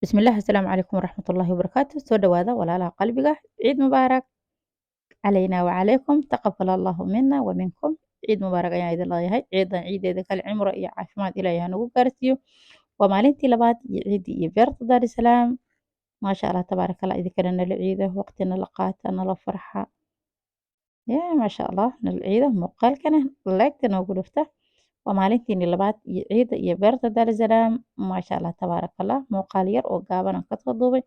Bismillah, asalaamu calaykum waraxmatullaahi wabarakaatu. Soo dhawaada walaalaha qalbiga. Ciid mubaarak calayna wa calaykum. Taqabbal Allahu minna wa minkum. Ciid mubaarak ayaan idin leeyahay. Ciidan ciideeda kale cimro iyo caafimaad Ilaahay ha nagu gaarsiiyo. Waa maalintii labaad iyo ciidii iyo beerta Daarisalaam. Maasha Allah tabaaraka Allah idinkana nala ciida waqti nala qaata nala farxa. Yaa maasha Allah nala ciida muuqaalkana laagta noogu dhufta. Waa maalintiini labaad iyo ciida iyo beerta Daarisalaam. Maasha Allah tabaaraka Allah muuqaal yar oo gaaban aan ka soo duubay.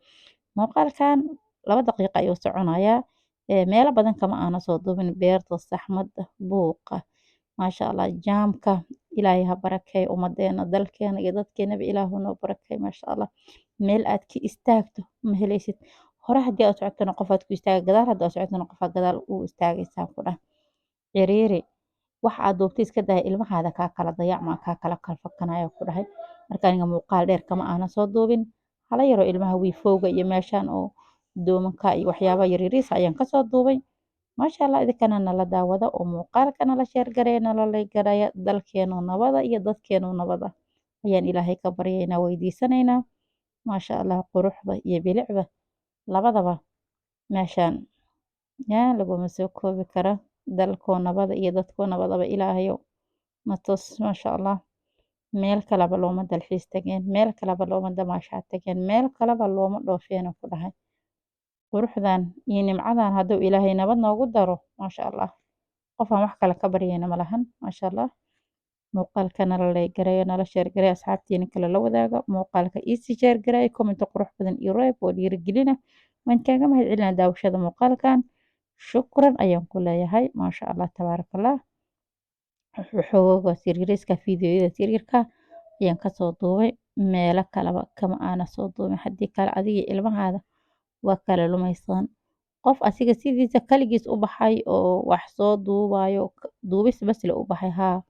Muuqaalkan 2 daqiiqo ayuu soconayaa. Meelo badan kama aana soo duubin beerta saxmadda buuqa. Maasha Allah jaamka Ilaahay ha barakeeyo ummadeena dalkeena iyo dadkeenaba Ilaahu noo barakeeyo maasha Allah. Meel aad ka istaagto ma helaysid. Hore haddii aad socotana qof aad ku istaaga gadaal haddii aad socotana qof aad gadaal u istaagaysaa ku dhah. Ciriiri wax aad duubtay iska daa ilmahaada kaa kala dayacma kaa kala kalfakanaya ku dhahay. Marka aniga muuqaal dheer kama aana soo duubin. Hala yaro ilmaha wiifowga iyo meeshaan oo doomanka iyo waxyaabo yaryariis ayaan ka soo duubay. Maasha Allah idinkana nala daawada oo muuqaalka nala sheer gareeya nala lay gareeya dalkeenu nabada iyo dadkeenu nabada ayaan Ilaahay ka baryaynaa weydiisanaynaa. Maasha Allah quruxda iyo bilicda labadaba meeshaan yaa laguma soo koobi kara dalkoo nabada iyo dadkoo nabadaba Ilaahayow na tus maasha Allah. Meel kaleba looma dalxiis tageen meel kaleba looma damaashaad tageen meel kaleba looma dhoofeen ku dhahay. Quruxdan iyo nimcadan hadduu Ilaahay nabad noogu daro maasha Allah. Qof aan wax kale ka baryayna ma lahan maasha Allah. Muuqaalka nala lay gareeyo nala sheer gareeyo asxaabtiina kale la wadaaga muuqaalka ii sii sheer gareeyo comment qurux badan iyo reeb oo dhiirigelina. Waan kaaga mahadcelinaa daawashada muuqaalkan. Shukran ayaan ku leeyahay maasha Allah tabaaraka Allah. Waxooga yaryariiska fiidiyoyada yaryarka ayaan ka soo duubay meelo kaleba kama aana soo duubin haddii kale adiga ilmahaada waa kala lumaysan qof asiga sidiisa kaligiis u baxay oo wax soo duubayo duubis bas le u baxay haa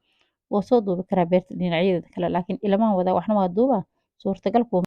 wuu soo duubi karaa beerta dhinacyadeeda kale laakiin ilmahan wada waxna waa duuba suurtagal kuma